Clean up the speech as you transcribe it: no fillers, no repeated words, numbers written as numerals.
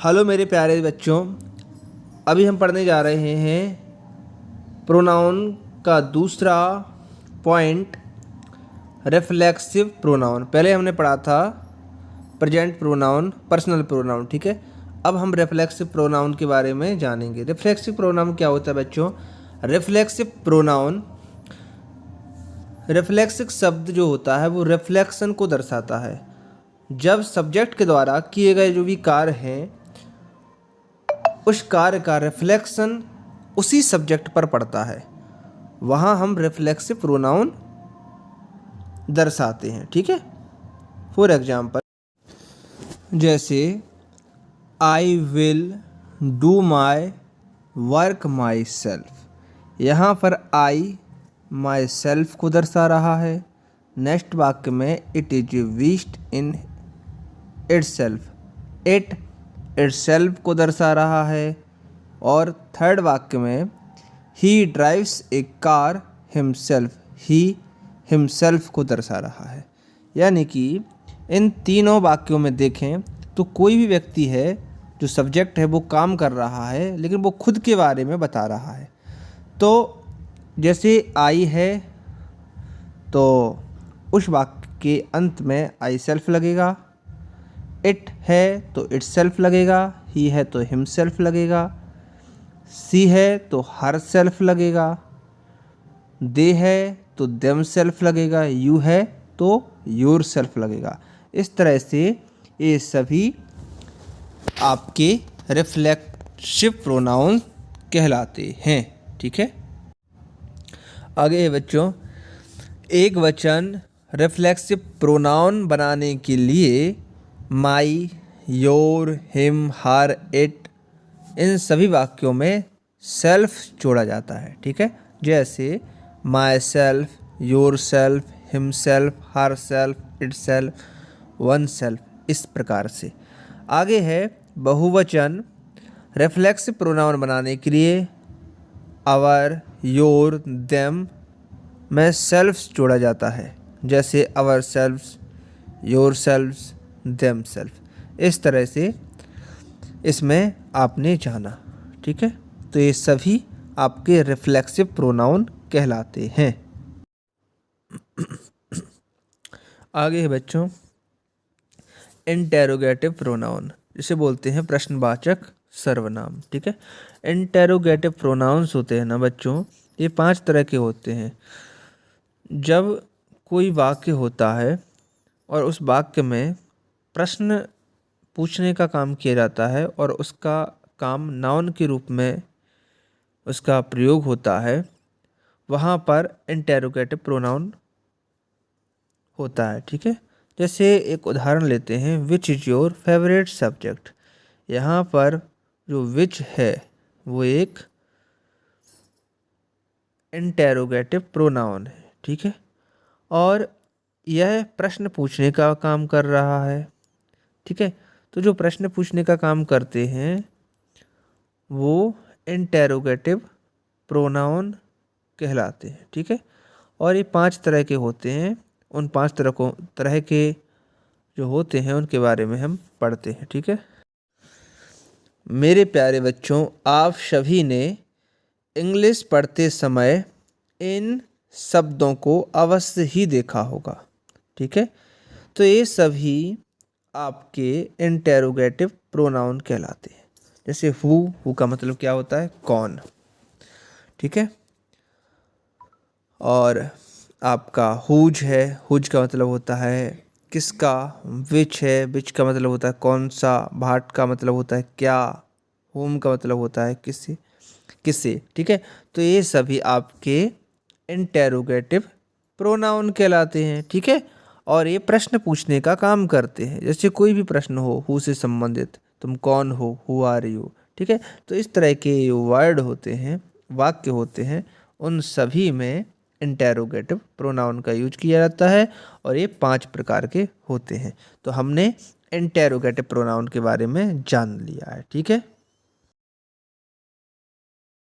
Hello मेरे प्यारे बच्चों, अभी हम पढ़ने जा रहे हैं प्रोनाउन का दूसरा पॉइंट, रिफ्लेक्सिव प्रोनाउन। पहले हमने पढ़ा था प्रेजेंट प्रोनाउन, पर्सनल प्रोनाउन, ठीक है। अब हम रिफ्लेक्सिव प्रोनाउन के बारे में जानेंगे। रिफ्लेक्सिव प्रोनाउन क्या होता है बच्चों? रिफ्लेक्सिव प्रोनाउन, रिफ्लेक्सिव शब्द जो होता है वो रिफ्लेक्शन को दर्शाता है। जब सब्जेक्ट के द्वारा किए गए जो भी कार्य हैं उस कार्य का रिफ्लेक्शन उसी सब्जेक्ट पर पड़ता है, वहाँ हम रिफ्लेक्सिव प्रोनाउन दर्शाते हैं, ठीक है। फॉर एग्जाम्पल, जैसे I will do my work my self, यहाँ पर आई माई सेल्फ को दर्शा रहा है। नेक्स्ट वाक्य में it is wished in itself, it itself को दर्शा रहा है। और थर्ड वाक्य में ही drives A car himself, he himself को दर्शा रहा है। यानी कि इन तीनों वाक्यों में देखें तो कोई भी व्यक्ति है जो सब्जेक्ट है वो काम कर रहा है, लेकिन वो खुद के बारे में बता रहा है। तो जैसे आई है तो उस वाक्य के अंत में आई सेल्फ लगेगा, इट है तो इट सेल्फ लगेगा, ही है तो हिम सेल्फ लगेगा, सी है तो हर सेल्फ लगेगा, दे है तो देम सेल्फ लगेगा, यू है तो योर सेल्फ लगेगा। इस तरह से ये सभी आपके रिफ्लेक्सिव प्रोनाउन कहलाते हैं, ठीक है। आगे है बच्चों, एक वचन रिफ्लेक्सिव प्रोनाउन बनाने के लिए माई, योर, हिम, हर, इट, इन सभी वाक्यों में सेल्फ जोड़ा जाता है, ठीक है। जैसे my self, your self, him self, her self, it self, one self, इस प्रकार से। आगे है बहुवचन रिफ्लेक्सिव प्रोनाउन बनाने के लिए आवर, योर, देम में सेल्फ जोड़ा जाता है। जैसे our selfs, your selfs, them self. इस तरह से इसमें आपने जाना, ठीक है। तो ये सभी आपके रिफ्लेक्सिव प्रोनाउन कहलाते हैं। आगे है बच्चों इंटेरोगेटिव प्रोनाउन, जिसे बोलते हैं प्रश्नवाचक सर्वनाम, ठीक है। इंटेरोगेटिव प्रोनाउंस होते हैं ना बच्चों, ये 5 तरह के होते हैं। जब कोई वाक्य होता है और उस वाक्य में प्रश्न पूछने का काम किया जाता है और उसका काम नाउन के रूप में उसका प्रयोग होता है, वहाँ पर इंटेरोगेटिव प्रोनाउन होता है, ठीक है। जैसे एक उदाहरण लेते हैं, which is your favourite subject. यहाँ पर जो विच है वो एक इंटेरोगेटिव प्रोनाउन है, ठीक है। और यह प्रश्न पूछने का काम कर रहा है, ठीक है। तो जो प्रश्न पूछने का काम करते हैं वो इंटेरोगेटिव प्रोनाउन कहलाते हैं, ठीक है। और ये 5 तरह के होते हैं। उन 5 तरह के जो होते हैं उनके बारे में हम पढ़ते हैं, ठीक है। मेरे प्यारे बच्चों, आप सभी ने इंग्लिश पढ़ते समय इन शब्दों को अवश्य ही देखा होगा, ठीक है। तो ये सभी आपके इंटेरोगेटिव प्रोनाउन कहलाते हैं। जैसे हु का मतलब क्या होता है? कौन, ठीक है। और आपका हुज है, हुज का मतलब होता है किसका। विच है, विच का मतलब होता है कौन सा। भाट का मतलब होता है क्या। होम का मतलब होता है किसे, किसे, ठीक है। तो ये सभी आपके इंटेरोगेटिव प्रोनाउन कहलाते हैं, ठीक है। और ये प्रश्न पूछने का काम करते हैं। जैसे कोई भी प्रश्न हो हु से संबंधित, तुम कौन हो, हु आर यू, ठीक है। तो इस तरह के वर्ड होते हैं, वाक्य होते हैं, उन सभी में इंटेरोगेटिव प्रोनाउन का यूज किया जाता है। और ये 5 प्रकार के होते हैं। तो हमने इंटेरोगेटिव प्रोनाउन के बारे में जान लिया है, ठीक है।